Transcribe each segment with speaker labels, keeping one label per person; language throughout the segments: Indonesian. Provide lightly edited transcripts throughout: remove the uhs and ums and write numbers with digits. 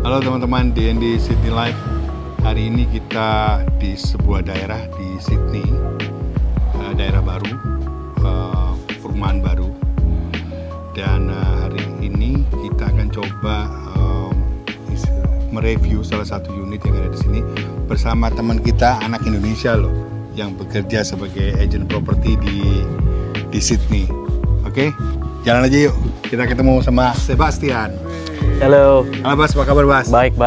Speaker 1: Halo teman-teman DND Sydney Live. Hari ini kita di sebuah daerah di Sydney, daerah baru, perumahan baru. Dan hari ini kita akan coba mereview salah satu unit yang ada di sini bersama teman kita, anak Indonesia loh, yang bekerja sebagai agent properti di Sydney. Oke, jalan aja yuk. Kita ketemu sama Sebastian.
Speaker 2: Halo.
Speaker 1: Halo Bas, apa kabar Bas?
Speaker 2: Baik.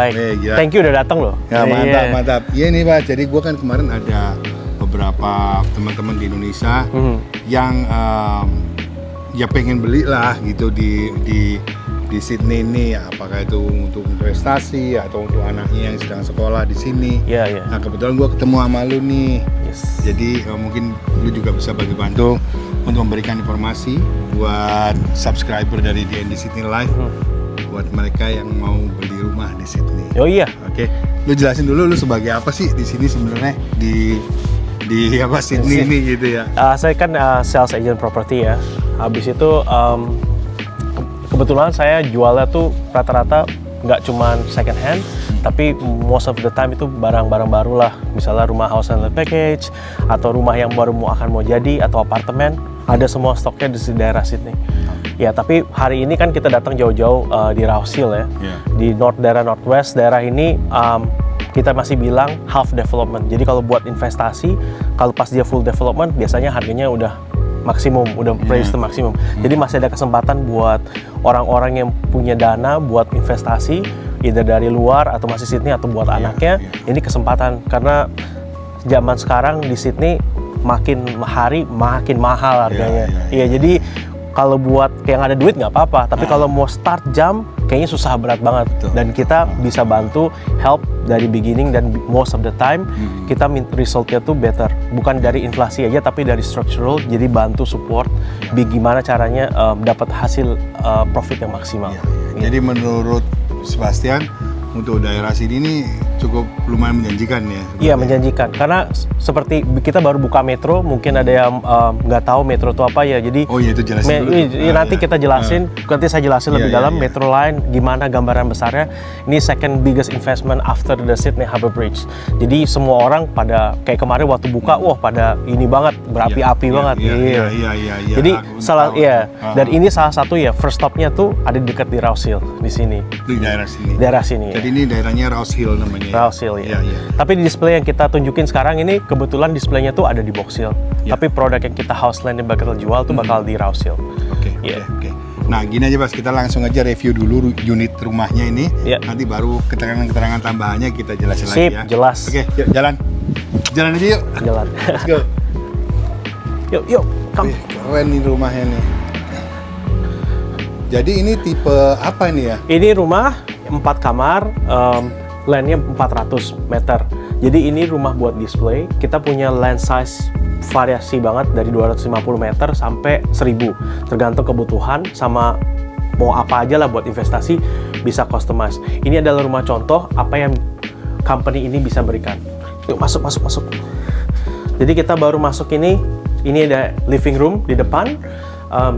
Speaker 2: Thank you udah datang loh.
Speaker 1: Ya mantap. Iya nih Bas, jadi gue kan kemarin ada beberapa teman-teman di Indonesia yang ya pengen beli lah gitu di Sydney ini, apakah itu untuk investasi atau untuk anaknya yang sedang sekolah di sini.
Speaker 2: Iya.
Speaker 1: Nah kebetulan gue ketemu sama lu nih.
Speaker 2: Yes.
Speaker 1: Jadi mungkin lu juga bisa bantu untuk memberikan informasi buat subscriber dari DND Sydney Live. Buat mereka yang mau beli rumah di Sydney.
Speaker 2: Oh iya.
Speaker 1: Oke. Lu jelasin dulu lu sebagai apa sih di sini sebenarnya di apa Sydney ini gitu ya.
Speaker 2: Saya kan sales agent property ya. Habis itu kebetulan saya jualnya tuh rata-rata nggak cuman second hand, tapi most of the time itu barang-barang baru lah. Misalnya rumah house and land package atau rumah yang baru mau jadi atau apartemen, ada semua stoknya di daerah Sydney. Ya, tapi hari ini kan kita datang jauh-jauh di Rouse Hill ya. Di daerah Northwest, daerah ini kita masih bilang half development. Jadi kalau buat investasi, kalau pas dia full development, biasanya harganya udah maksimum, udah price to maksimum. Jadi masih ada kesempatan buat orang-orang yang punya dana buat investasi, either dari luar atau masih Sydney atau buat anaknya. Ini kesempatan, karena zaman sekarang di Sydney makin hari makin mahal harganya. Iya, jadi kalau buat kayak nggak ada duit nggak apa-apa, tapi kalau mau start jam kayaknya susah, berat banget. Dan kita bisa bantu help dari beginning, dan most of the time kita resultnya tuh better, bukan dari inflasi aja tapi dari structural. Jadi bantu support gimana caranya dapat hasil profit yang maksimal.
Speaker 1: Jadi menurut Sebastian, untuk daerah sini ini cukup lumayan menjanjikan ya?
Speaker 2: Iya, menjanjikan. Karena seperti kita baru buka metro, mungkin ada yang nggak tahu metro itu apa ya. Jadi
Speaker 1: itu jelasin dulu.
Speaker 2: Nanti kita jelasin, nanti saya jelasin lebih dalam metro line, gimana gambaran besarnya. Ini second biggest investment after the Sydney Harbour Bridge. Jadi semua orang pada kayak kemarin waktu buka, wah pada ini banget, berapi-api banget.
Speaker 1: Iya.
Speaker 2: Jadi dan ini salah satu ya first stopnya tuh ada dekat di Rouse Hill di sini.
Speaker 1: Di daerah sini.
Speaker 2: Daerah sini.
Speaker 1: Jadi ini daerahnya Rouse Hill namanya.
Speaker 2: Rouse Hill ya. Tapi di display yang kita tunjukin sekarang ini kebetulan displaynya tuh ada di Box Hill. Tapi produk yang kita house land yang bakal jual tuh bakal di Rouse Hill.
Speaker 1: Oke. Nah gini aja Bas, kita langsung aja review dulu unit rumahnya ini. Nanti baru keterangan-keterangan tambahannya kita jelasin lagi ya.
Speaker 2: Jelas.
Speaker 1: Oke, yuk jalan aja yuk.
Speaker 2: Jalan.
Speaker 1: Let's go.
Speaker 2: Yuk, come.
Speaker 1: Keren nih rumahnya nih. Jadi ini tipe apa nih ya?
Speaker 2: Ini rumah 4 kamar, landnya 400 meter. Jadi ini rumah buat display. Kita punya land size variasi banget dari 250 meter sampai 1000. Tergantung kebutuhan sama mau apa aja lah buat investasi, bisa customize. Ini adalah rumah contoh apa yang company ini bisa berikan. Yuk masuk. Jadi kita baru masuk ini ada living room di depan.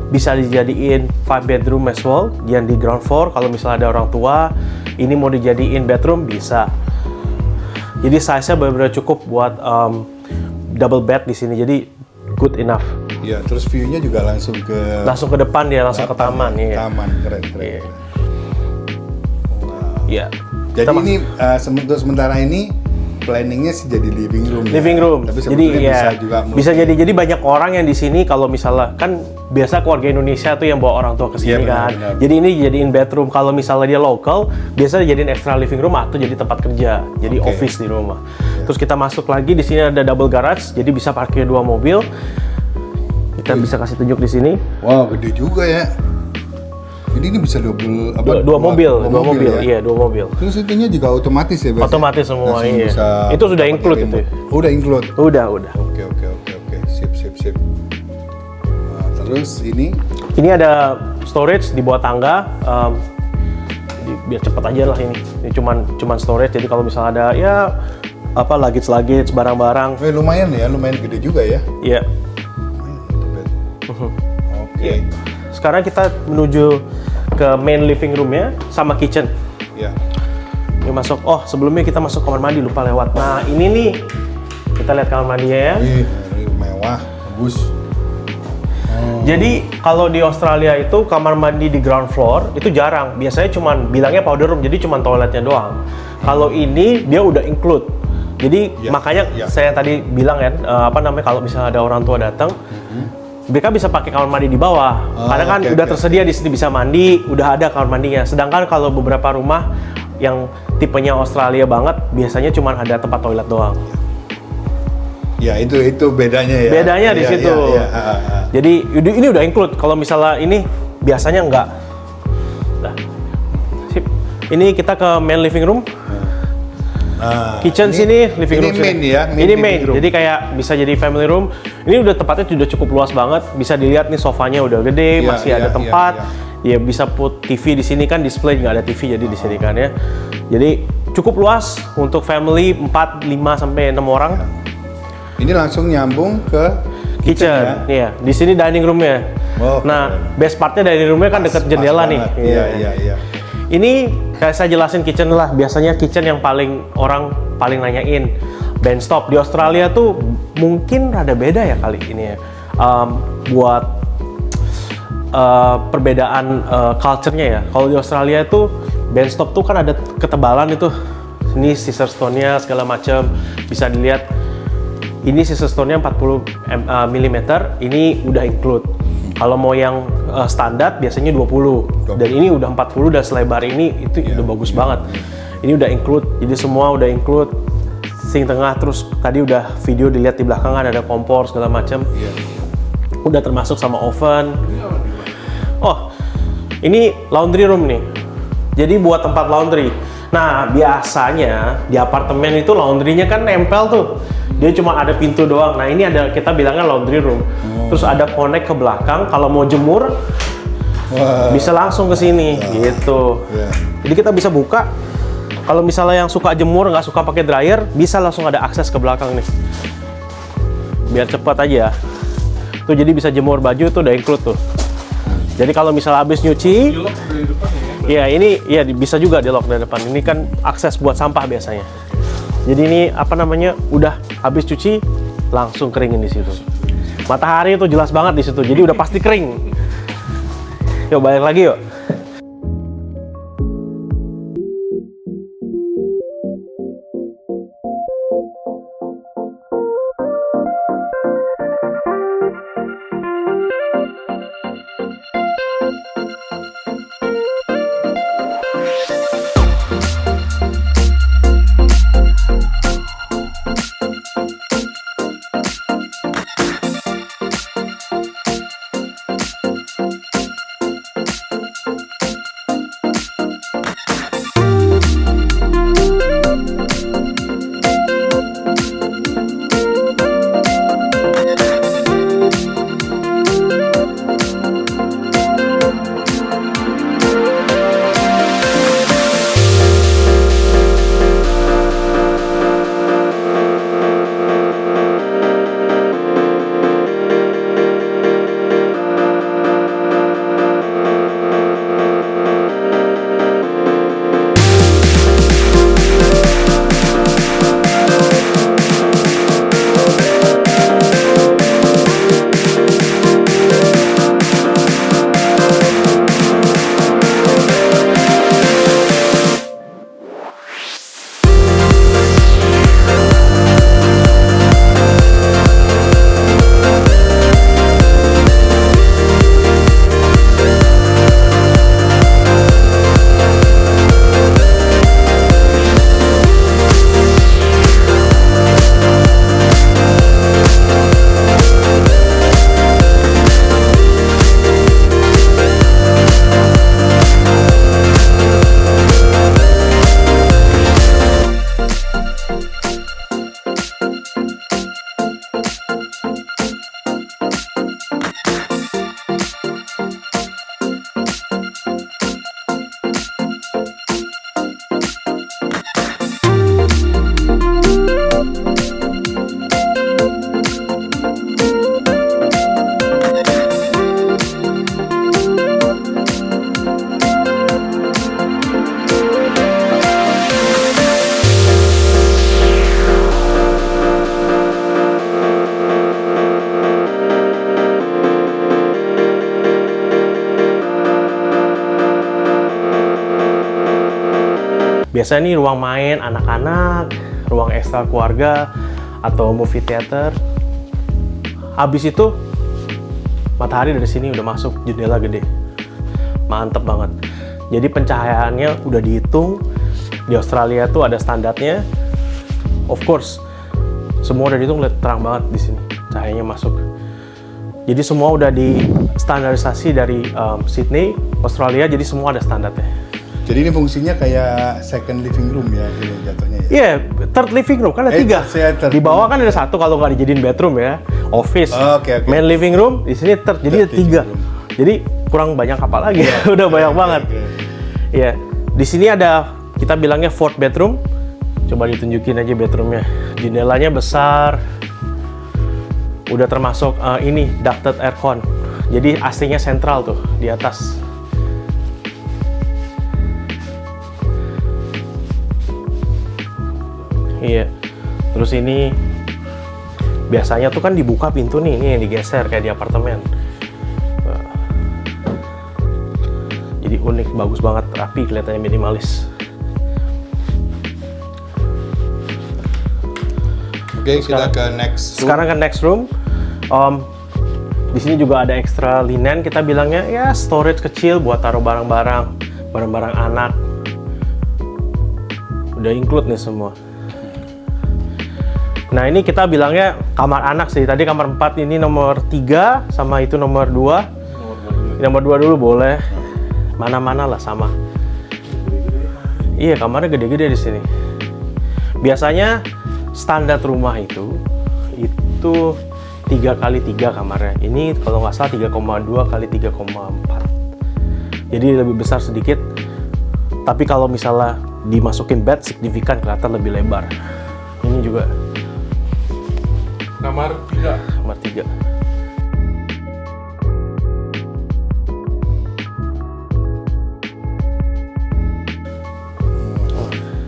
Speaker 2: Bisa dijadiin 5 bedroom as well yang di ground floor. Kalau misalnya ada orang tua, ini mau dijadiin bedroom bisa. Jadi size-nya benar-benar cukup buat double bed di sini. Jadi good enough.
Speaker 1: Iya, terus view-nya juga langsung ke
Speaker 2: depan dia, langsung ke taman.
Speaker 1: Taman, keren.
Speaker 2: Iya.
Speaker 1: Jadi ini untuk sementara ini planningnya sih jadi living room. Tapi
Speaker 2: jadi
Speaker 1: juga
Speaker 2: bisa jadi banyak orang yang di sini kalau misalnya kan biasa keluarga Indonesia tuh yang bawa orang tua ke sini kan.
Speaker 1: Benar.
Speaker 2: Jadi ini jadiin bedroom. Kalau misalnya dia local, biasa jadiin extra living room atau jadi tempat kerja, jadi office di rumah. Terus kita masuk lagi, di sini ada double garage, jadi bisa parkir 2 mobil. Kita bisa kasih tunjuk di sini.
Speaker 1: Wow, gede juga ya. Jadi ini bisa
Speaker 2: dua mobil. Iya, 2 mobil.
Speaker 1: Terus itunya juga otomatis ya, Bas?
Speaker 2: Otomatis semua, iya. Itu sudah include itu.
Speaker 1: Udah include?
Speaker 2: Udah.
Speaker 1: Oke. Sip. Nah, terus ini
Speaker 2: ada storage di bawah tangga. Biar cepat aja lah ini. Ini cuman storage. Jadi kalau misalnya ada luggage barang-barang.
Speaker 1: Lumayan gede juga ya.
Speaker 2: Iya.
Speaker 1: Oke.
Speaker 2: Sekarang kita menuju ke main living roomnya sama kitchen.
Speaker 1: Ya.
Speaker 2: Yuk masuk. Oh, sebelumnya kita masuk kamar mandi, lupa lewat. Nah, ini nih. Kita lihat kamar mandinya ya.
Speaker 1: Ini mewah, bagus.
Speaker 2: Jadi kalau di Australia itu kamar mandi di ground floor itu jarang. Biasanya cuman bilangnya powder room, jadi cuman toiletnya doang. Kalau ini dia udah include. Jadi makanya saya tadi bilang kan, kalau misalnya ada orang tua datang, mereka bisa pakai kamar mandi di bawah. Karena kan udah tersedia di sini, bisa mandi, udah ada kamar mandinya. Sedangkan kalau beberapa rumah yang tipenya Australia banget, biasanya cuma ada tempat toilet doang.
Speaker 1: Ya itu bedanya ya.
Speaker 2: Bedanya di situ. Jadi ini udah include. Kalau misalnya ini biasanya enggak. Nah, sip. Ini kita ke main living room. Kitchen sini, living room
Speaker 1: main
Speaker 2: sini.
Speaker 1: ya.
Speaker 2: Ini main. Jadi kayak bisa jadi family room. Ini udah tempatnya sudah cukup luas banget. Bisa dilihat nih sofanya udah gede, masih ada tempat. Ya bisa put TV di sini kan, display nggak ada TV jadi di sini kan ya. Jadi cukup luas untuk family 4, 5 sampai 6 orang.
Speaker 1: Ini langsung nyambung ke
Speaker 2: kitchen. Iya, di sini dining roomnya. Nah, best partnya dining roomnya kan dekat jendela nih.
Speaker 1: Iya.
Speaker 2: Ini kayak saya jelasin kitchen lah. Biasanya kitchen yang orang paling nanyain. Benchtop di Australia tuh mungkin rada beda ya kali ini ya. Buat perbedaan culture-nya ya. Kalau di Australia itu benchtop tuh kan ada ketebalan itu. Ini scissor stone-nya segala macam bisa dilihat. Ini scissor stone-nya 40 mm, ini udah include. Kalau mau yang standar biasanya 20. Dan ini udah 40 dan selebar ini itu udah bagus banget. Ini udah include. Jadi semua udah include. Sink tengah, terus tadi udah video dilihat di belakang ada kompor segala macam. Udah termasuk sama oven. Oh, ini laundry room nih. Jadi buat tempat laundry. Nah, biasanya di apartemen itu laundrynya kan nempel tuh. Dia cuma ada pintu doang. Nah, ini ada, kita bilangnya laundry room. Terus ada connect ke belakang. Kalau mau jemur, bisa langsung ke sini, gitu. Jadi kita bisa buka. Kalau misalnya yang suka jemur, nggak suka pakai dryer, bisa langsung ada akses ke belakang nih. Biar cepat aja. Tuh, jadi bisa jemur baju tuh udah include tuh. Jadi kalau misalnya habis nyuci, ya ini ya bisa juga di lock dari depan. Ini kan akses buat sampah biasanya. Jadi ini udah habis cuci langsung keringin di situ. Matahari itu jelas banget di situ. Jadi udah pasti kering. Yuk balik lagi yuk. Biasanya nih ruang main anak-anak, ruang ekstra keluarga, atau movie theater. Habis itu matahari dari sini udah masuk jendela gede, mantep banget. Jadi pencahayaannya udah dihitung. Di Australia tuh ada standarnya. Of course, semua udah dihitung, lihat terang banget di sini, cahayanya masuk. Jadi semua udah di standarisasi dari Sydney, Australia. Jadi semua ada standarnya.
Speaker 1: Jadi ini fungsinya kayak second living room ya, gitu jatuhnya ya?
Speaker 2: Iya, third living room kan ada 3. Di bawah kan ada 1 kalau nggak dijadiin bedroom ya, office,
Speaker 1: Oke.
Speaker 2: main living room, di sini third, jadi ada 3. Jadi kurang banyak apa lagi, udah banyak banget. Iya, di sini ada kita bilangnya fourth bedroom. Coba ditunjukin aja bedroomnya. Jendelanya besar, udah termasuk ini ducted aircon. Jadi AC-nya sentral tuh di atas. Iya. Terus ini biasanya tuh kan dibuka pintu nih, ini yang digeser kayak di apartemen. Jadi unik, bagus banget, rapi, kelihatannya minimalis.
Speaker 1: Oke, kita ke next room.
Speaker 2: Sekarang ke next room. Di sini juga ada extra linen, kita bilangnya ya storage kecil buat taruh barang-barang anak. Udah include nih semua. Nah ini kita bilangnya kamar anak sih. Tadi kamar 4, ini nomor 3, sama itu nomor 2. Nomor 2 dulu boleh. Mana-mana lah sama. Iya, kamarnya gede-gede di sini. Biasanya standar rumah itu 3x3 kamarnya. Ini kalau nggak salah 3,2x3,4. Jadi lebih besar sedikit. Tapi kalau misalnya dimasukin bed signifikan kelihatan lebih lebar. Ini juga
Speaker 3: Kamar 3.
Speaker 2: kamar 3.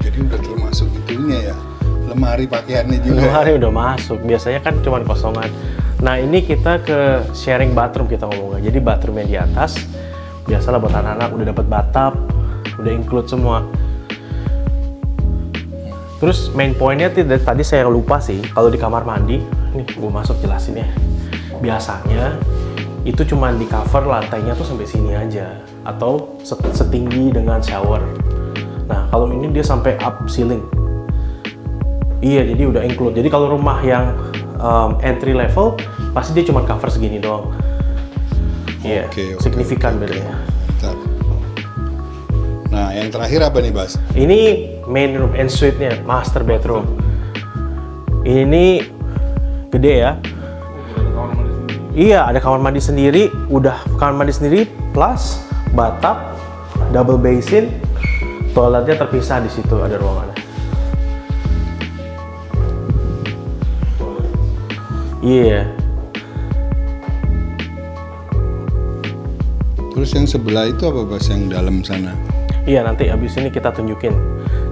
Speaker 1: Jadi udah termasuk itunya ya, lemari pakaiannya juga.
Speaker 2: Lemari udah masuk. Biasanya kan cuma kosongan. Nah ini kita ke sharing bathroom kita ngomongnya. Jadi bathroomnya di atas. Biasalah buat anak-anak udah dapat bathtub, udah include semua. Terus main pointnya tadi saya lupa sih, kalau di kamar mandi, nih gue masuk jelasin ya. Biasanya itu cuma di cover lantainya tuh sampai sini aja, atau setinggi dengan shower. Nah kalau ini dia sampai up ceiling. Iya, jadi udah include. Jadi kalau rumah yang entry level, pasti dia cuma cover segini doang. Iya, signifikan bedanya.
Speaker 1: Mantap. Nah, yang terakhir apa nih, Bas?
Speaker 2: Ini main room and suite-nya, master bedroom. Ini gede ya. Iya, ada kamar mandi sendiri, udah kamar mandi sendiri plus bathtub, double basin, toiletnya terpisah di situ ada ruangannya. Iya.
Speaker 1: Terus yang sebelah itu apa, Bas, yang dalam sana?
Speaker 2: Iya, nanti habis ini kita tunjukin.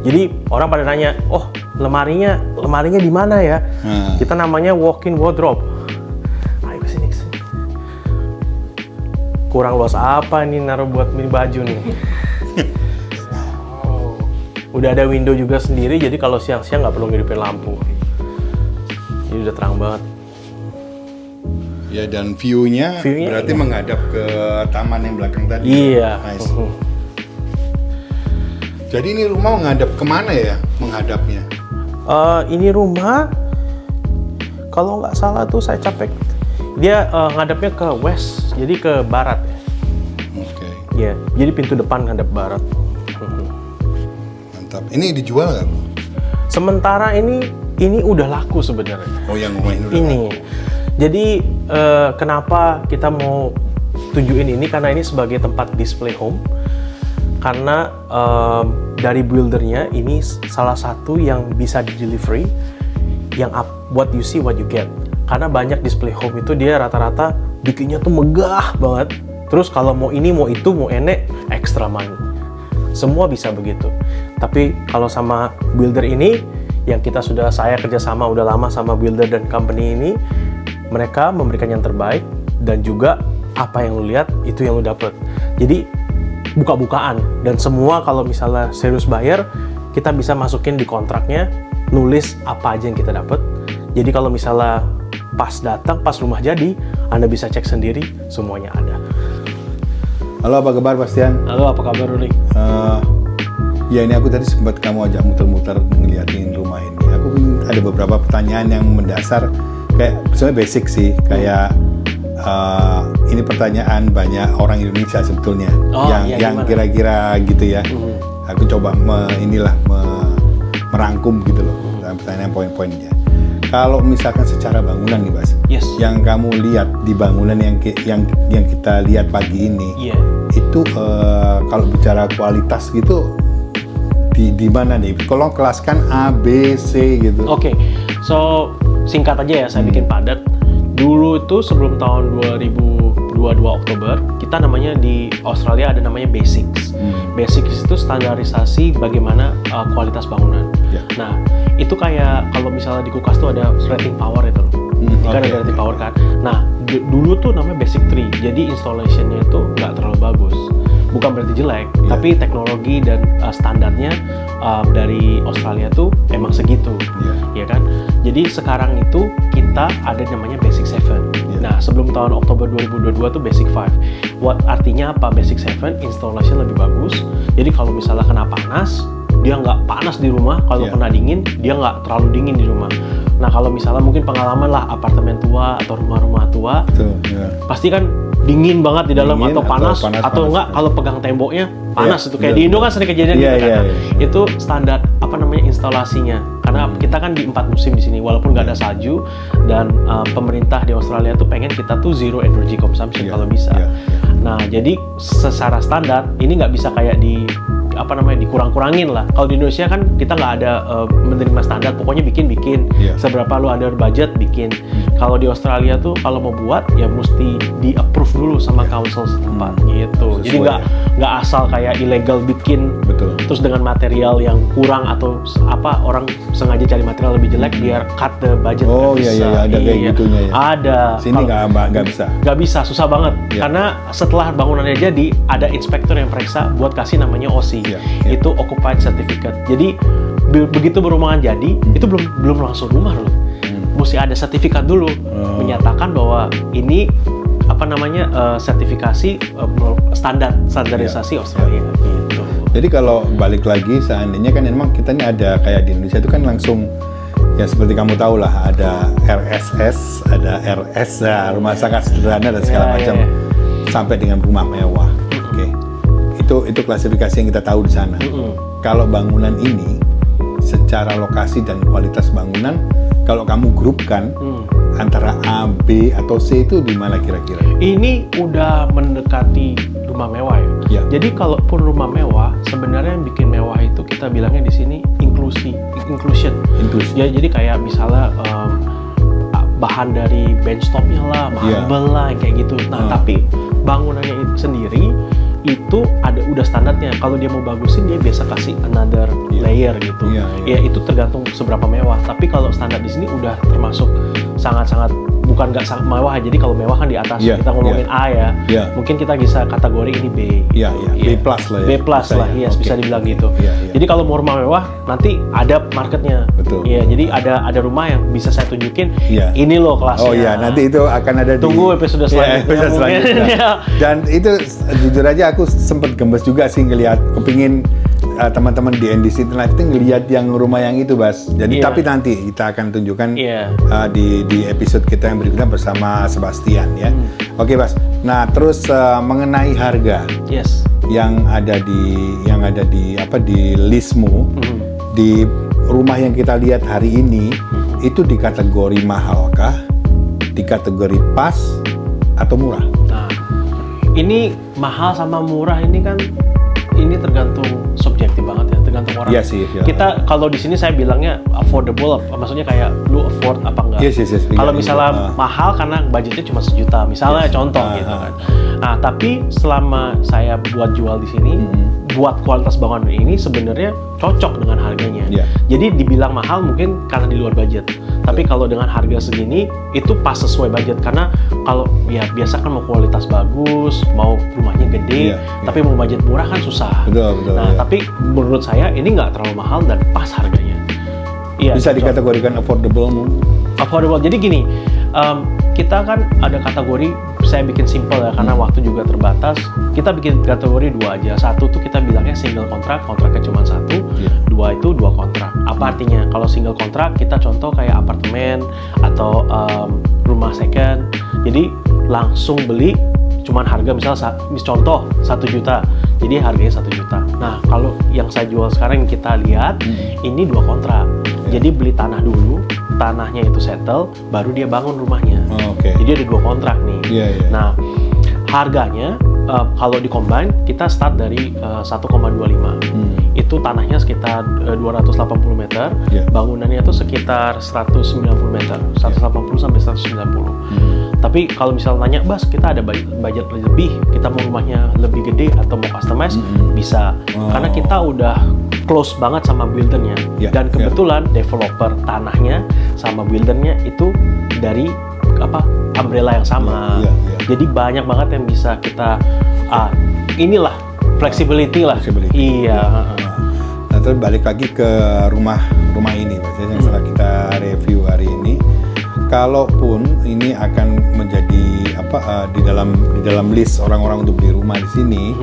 Speaker 2: Jadi orang pada nanya, oh lemarinya di mana ya?
Speaker 1: Nah.
Speaker 2: Kita namanya walk-in wardrobe. Ayo kesini. Kurang luas apa ini naruh buat mini baju nih? Udah ada window juga sendiri, jadi kalau siang-siang nggak perlu ngidupin lampu. Jadi udah terang banget.
Speaker 1: Ya, dan view-nya berarti menghadap ke taman yang belakang tadi.
Speaker 2: Iya.
Speaker 1: Nice. Jadi ini rumah menghadap kemana ya menghadapnya?
Speaker 2: Ini rumah, kalau nggak salah tuh saya capek. Dia ngadapnya ke west, jadi ke barat ya.
Speaker 1: Oke.
Speaker 2: Iya, jadi pintu depan ngadap barat.
Speaker 1: Mantap. Ini dijual nggak?
Speaker 2: Sementara ini udah laku sebenarnya.
Speaker 1: Oh, yang rumah ini udah
Speaker 2: Ini.
Speaker 1: laku.
Speaker 2: Jadi kenapa kita mau tunjukin ini, karena ini sebagai tempat display home. Karena dari buildernya ini salah satu yang bisa di delivery, yang what you see what you get. Karena banyak display home itu dia rata-rata bikinnya tuh megah banget. Terus kalau mau ini, mau itu, mau enek, extra money. Semua bisa begitu. Tapi kalau sama builder ini, yang saya kerjasama udah lama sama builder dan company ini, mereka memberikan yang terbaik, dan juga apa yang lu lihat itu yang lu dapet. Jadi buka-bukaan, dan semua kalau misalnya serius bayar, kita bisa masukin di kontraknya, nulis apa aja yang kita dapat. Jadi kalau misalnya pas datang, pas rumah jadi, Anda bisa cek sendiri, semuanya ada.
Speaker 1: Halo, apa kabar Bastian?
Speaker 2: Halo, apa kabar Ruli?
Speaker 1: Ya ini aku tadi sempat kamu ajak muter-muter ngeliatin rumah ini. Aku ada beberapa pertanyaan yang mendasar, kayak sebenarnya basic sih, kayak ini pertanyaan banyak orang Indonesia sebetulnya, yang kira-kira gitu ya. Aku coba merangkum gitu loh, dalam pertanyaan poin-poinnya. Kalau misalkan secara bangunan nih Bas, yang kamu lihat di bangunan yang kita lihat pagi ini, itu kalau bicara kualitas gitu, di mana nih? Kalau kelaskan A, B, C gitu.
Speaker 2: Oke, so singkat aja ya, saya bikin padat. Dulu itu sebelum tahun 2022 Oktober, kita namanya di Australia ada namanya Basics. Basics itu standarisasi bagaimana kualitas bangunan. Nah, itu kayak kalau misalnya di kulkas tuh ada rating power itu loh. Kan ada rating power kan. Nah, dulu tuh namanya Basic 3. Jadi installation-nya itu nggak terlalu bagus. Bukan berarti jelek, tapi teknologi dan standarnya dari Australia tuh emang segitu, ya kan? Jadi sekarang itu kita ada namanya Basic 7. Nah, sebelum tahun Oktober 2022 tuh Basic 5. Artinya apa Basic 7? Installation lebih bagus. Jadi kalau misalnya kena panas, dia nggak panas di rumah. Kalau kena dingin, dia nggak terlalu dingin di rumah. Nah, kalau misalnya mungkin pengalaman lah apartemen tua atau rumah-rumah tua, pasti kan dingin banget di dalam, atau panas atau enggak kalau pegang temboknya panas itu kayak di Indo kan sering kejadian gitu kan. Itu standar instalasinya, karena kita kan di 4 musim di sini walaupun nggak ada salju, dan pemerintah di Australia tuh pengen kita tuh zero energy consumption kalau bisa. Nah, jadi secara standar ini nggak bisa kayak dikurang-kurangin lah. Kalau di Indonesia kan kita nggak ada menerima standar, pokoknya bikin seberapa lu under budget bikin. Kalau di Australia tuh kalau mau buat ya mesti di approve dulu sama council setempat gitu. Jadi nggak asal kayak ilegal bikin, terus dengan material yang kurang atau orang sengaja cari material lebih jelek biar cut the budget.
Speaker 1: Ada kayak gitunya ya.
Speaker 2: Ada.
Speaker 1: Sini nggak bisa.
Speaker 2: Nggak bisa, susah banget. Karena setelah bangunannya jadi ada inspektor yang periksa buat kasih namanya OC. Itu occupied certificate. Jadi begitu berumahan jadi, itu belum langsung rumah loh. Mesti ada sertifikat dulu menyatakan bahwa ini sertifikasi standarisasi Australia gitu.
Speaker 1: Jadi kalau balik lagi, seandainya kan memang kita ini ada kayak di Indonesia itu kan langsung ya seperti kamu tahu lah, ada RSS, ada RS, rumah sangat sederhana dan segala macam, sampai dengan rumah mewah. Itu klasifikasi yang kita tahu di sana. Kalau bangunan ini secara lokasi dan kualitas bangunan, kalau kamu grupkan antara A, B atau C itu di mana kira-kira? Ini
Speaker 2: udah mendekati rumah mewah ya. Jadi kalaupun rumah mewah, sebenarnya yang bikin mewah itu kita bilangnya di sini inclusion. Ya, jadi kayak misalnya bahan dari benchtopnya lah, marble lah, kayak gitu. Nah, tapi bangunannya itu sendiri itu udah standarnya. Kalau dia mau bagusin, dia biasa kasih another layer gitu. Ya itu tergantung seberapa mewah. Tapi kalau standar di sini udah termasuk sangat-sangat, bukan nggak sangat mewah. Jadi kalau mewah kan di atas. Kita ngomongin A ya. Mungkin kita bisa kategori ini B.
Speaker 1: B plus lah ya.
Speaker 2: B plus lah, bisa dibilang gitu. Jadi kalau mau rumah mewah, nanti ada marketnya. Jadi ada rumah yang bisa saya tunjukin. Ini loh kelasnya.
Speaker 1: Nanti itu akan ada
Speaker 2: tunggu episode selanjutnya.
Speaker 1: Dan itu jujur aja aku sempat gemes juga sih ngelihat, kepingin teman-teman di NDC Live itu ngelihat yang rumah yang itu, Bas. Jadi tapi nanti kita akan tunjukkan di episode kita yang berikutnya bersama Sebastian ya. Oke, Bas. Nah, terus mengenai harga yang ada di listmu, di rumah yang kita lihat hari ini, itu di kategori mahalkah, di kategori pas atau murah?
Speaker 2: Nah, ini mahal sama murah ini kan tergantung subjektif banget ya, tergantung orang. Kita kalau di sini saya bilangnya affordable, maksudnya kayak lu afford apa enggak. Kalau misalnya mahal karena budgetnya cuma 1 juta, misalnya contoh gitu kan. Nah, tapi selama saya buat jual di sini, buat kualitas bangunan ini sebenarnya cocok dengan harganya.
Speaker 1: Iya.
Speaker 2: Jadi dibilang mahal mungkin karena di luar budget. Tapi kalau dengan harga segini itu pas sesuai budget, karena kalau ya biasa kan mau kualitas bagus, mau rumahnya gede,
Speaker 1: Iya, iya.
Speaker 2: tapi mau budget murah kan susah.
Speaker 1: Betul, betul.
Speaker 2: Nah,
Speaker 1: ya.
Speaker 2: tapi menurut saya ini nggak terlalu mahal dan pas harganya. Iya,
Speaker 1: Bisa
Speaker 2: cocok.
Speaker 1: dikategorikan affordable mungkin.
Speaker 2: Affordable. Jadi gini, kita kan ada kategori, saya bikin simple ya karena waktu juga terbatas. Kita bikin kategori 2 aja. Satu tuh kita bilangnya single kontrak, kontraknya cuma 1.
Speaker 1: Iya.
Speaker 2: 2 itu 2 kontrak. Apa artinya? Kalau single kontrak kita contoh kayak apartemen atau rumah second. Jadi langsung beli cuman harga misal contoh 1 juta. Jadi harganya 1 juta. Nah, kalau yang saya jual sekarang yang kita lihat ini 2 kontrak. Jadi beli tanah dulu, tanahnya itu settle, baru dia bangun rumahnya.
Speaker 1: Oh, oke.
Speaker 2: Jadi ada 2 kontrak nih.
Speaker 1: Iya, iya.
Speaker 2: Nah, harganya kalau di combine kita start dari 1,25. Itu tanahnya sekitar 280 meter,
Speaker 1: Iya.
Speaker 2: bangunannya itu sekitar 190 meter, 180 sampai 190. Tapi kalau misal nanya, Bas, kita ada budget lebih, kita mau rumahnya lebih gede atau mau customize, bisa.
Speaker 1: Oh.
Speaker 2: Karena kita udah close banget sama buildernya.
Speaker 1: Ya,
Speaker 2: Dan kebetulan developer tanahnya sama buildernya itu dari umbrella yang sama.
Speaker 1: Ya, ya, ya.
Speaker 2: Jadi banyak banget yang bisa kita inilah flexibility lah.
Speaker 1: Flexibility.
Speaker 2: Iya.
Speaker 1: Nah, terus balik lagi ke rumah ini, Mas, yang setelah kita review hari ini. Kalaupun ini akan menjadi di dalam list orang-orang untuk beli rumah di sini,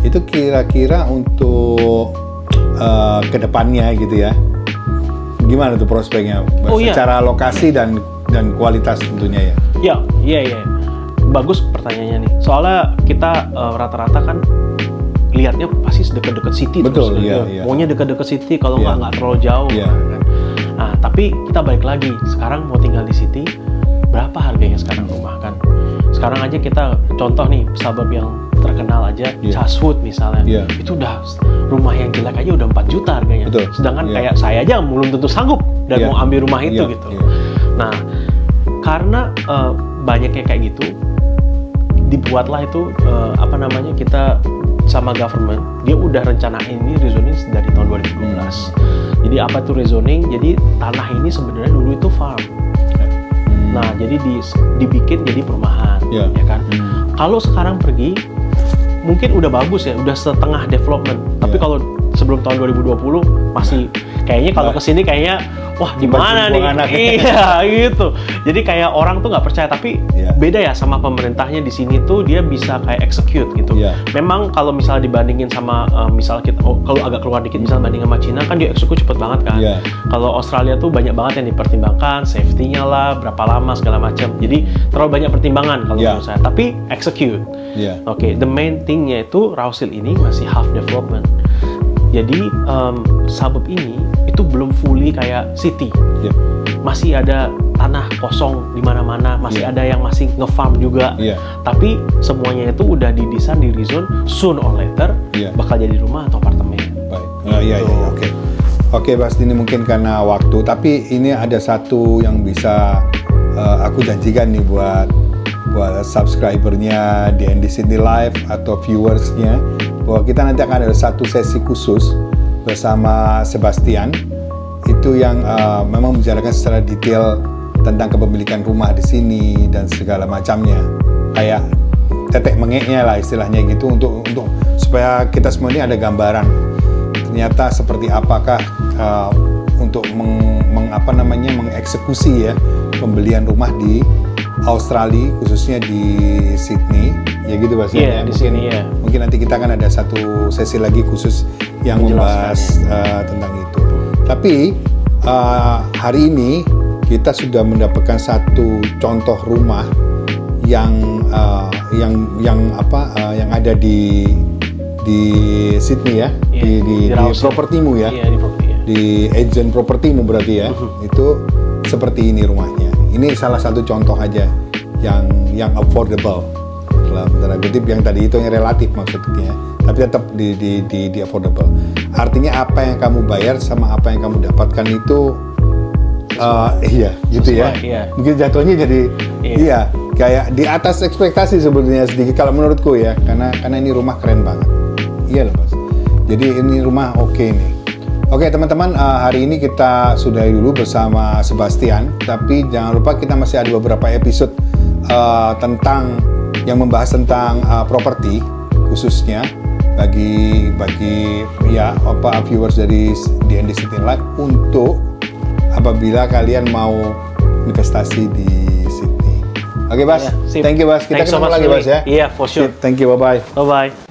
Speaker 1: itu kira-kira untuk kedepannya gitu ya, gimana tuh prospeknya?
Speaker 2: Iya.
Speaker 1: Secara lokasi dan kualitas tentunya ya.
Speaker 2: Iya. Bagus pertanyaannya nih. Soalnya kita rata-rata kan lihatnya pasti deket-deket city.
Speaker 1: Betul,
Speaker 2: terus.
Speaker 1: iya.
Speaker 2: Maunya deket-deket city, kalau
Speaker 1: Iya.
Speaker 2: nggak terlalu jauh.
Speaker 1: Iya.
Speaker 2: Kan. Nah, tapi kita balik lagi. Sekarang mau tinggal di city, berapa harganya sekarang rumah kan? Sekarang aja kita contoh nih, suburb yang terkenal aja,
Speaker 1: Iya.
Speaker 2: Chatswood misalnya.
Speaker 1: Iya.
Speaker 2: Itu udah rumah yang jelek aja udah 4 juta harganya.
Speaker 1: Betul.
Speaker 2: Sedangkan
Speaker 1: Iya.
Speaker 2: kayak saya aja belum tentu sanggup dan
Speaker 1: Iya.
Speaker 2: mau ambil rumah itu
Speaker 1: Iya,
Speaker 2: gitu.
Speaker 1: iya.
Speaker 2: Nah, karena banyaknya kayak gitu, dibuatlah itu kita sama government, dia udah rencanain ini rezoning dari tahun 2012. Jadi apa itu rezoning? Jadi tanah ini sebenarnya dulu itu farm. Nah, jadi dibikin jadi perumahan,
Speaker 1: Iya.
Speaker 2: ya kan? Kalau sekarang pergi, mungkin udah bagus ya, udah setengah development. Tapi
Speaker 1: Iya.
Speaker 2: kalau sebelum tahun 2020 masih kayaknya kalau kesini kayaknya wah di mana nih?
Speaker 1: anak.
Speaker 2: Iya gitu. Jadi kayak orang tuh nggak percaya, tapi
Speaker 1: Iya.
Speaker 2: beda ya sama pemerintahnya di sini tuh dia bisa kayak execute gitu.
Speaker 1: Iya.
Speaker 2: Memang kalau misalnya dibandingin sama misal kita kalau agak keluar dikit misalnya banding sama Cina kan dia execute cepet banget kan.
Speaker 1: Iya.
Speaker 2: Kalau Australia tuh banyak banget yang dipertimbangkan, safety-nya lah, berapa lama segala macam. Jadi terlalu banyak pertimbangan kalau
Speaker 1: Iya.
Speaker 2: menurut saya. Tapi execute.
Speaker 1: Iya.
Speaker 2: Oke, the main thing-nya itu Rouse Hill ini masih half development. Jadi suburb ini itu belum fully kayak city.
Speaker 1: Iya.
Speaker 2: Masih ada tanah kosong di mana-mana, masih
Speaker 1: Iya.
Speaker 2: ada yang masih nge-farm juga.
Speaker 1: Iya.
Speaker 2: Tapi semuanya itu udah didesain di rezone, soon or later
Speaker 1: Iya.
Speaker 2: bakal jadi rumah atau apartemen.
Speaker 1: Baik. Iya, oke. Oke, Bas, ini mungkin karena waktu, tapi ini ada satu yang bisa aku janjikan nih buat subscribernya DND Sydney Live atau viewersnya, bahwa kita nanti akan ada satu sesi khusus bersama Sebastian itu yang memang membicarakan secara detail tentang kepemilikan rumah di sini dan segala macamnya, kayak tetek mengeknya lah istilahnya gitu, untuk supaya kita semua ini ada gambaran ternyata seperti apakah untuk mengeksekusi ya pembelian rumah di Australia, khususnya di Sydney, ya gitu Mas.
Speaker 2: Iya, di sini ya.
Speaker 1: Mungkin nanti kita akan ada satu sesi lagi khusus yang membahas tentang itu. Tapi hari ini kita sudah mendapatkan satu contoh rumah yang ada di Sydney ya,
Speaker 2: Iya,
Speaker 1: di propertimu ya,
Speaker 2: Iya, di properti ya.
Speaker 1: di agent propertimu berarti ya. Itu seperti ini rumahnya. Ini salah satu contoh aja yang affordable, dalam tanda kutip, yang tadi itu yang relatif maksudnya, tapi tetap di affordable. Artinya apa yang kamu bayar sama apa yang kamu dapatkan itu iya gitu ya.
Speaker 2: Iya.
Speaker 1: Mungkin jatuhnya jadi
Speaker 2: Iya.
Speaker 1: iya kayak di atas ekspektasi sebenarnya sedikit kalau menurutku ya, karena ini rumah keren banget. Iya loh Mas. Jadi ini rumah oke nih. Oke teman-teman, hari ini kita sudahi dulu bersama Sebastian. Tapi jangan lupa kita masih ada beberapa episode tentang yang membahas tentang properti, khususnya bagi ya viewers dari DND City Life, untuk apabila kalian mau investasi di Sydney. Oke Bas,
Speaker 2: sip.
Speaker 1: Thank you Bas. Kita
Speaker 2: Thanks so
Speaker 1: ketemu
Speaker 2: much,
Speaker 1: lagi Bas ya.
Speaker 2: Iya, for sure.
Speaker 1: Sip, thank you, bye-bye.
Speaker 2: Bye-bye.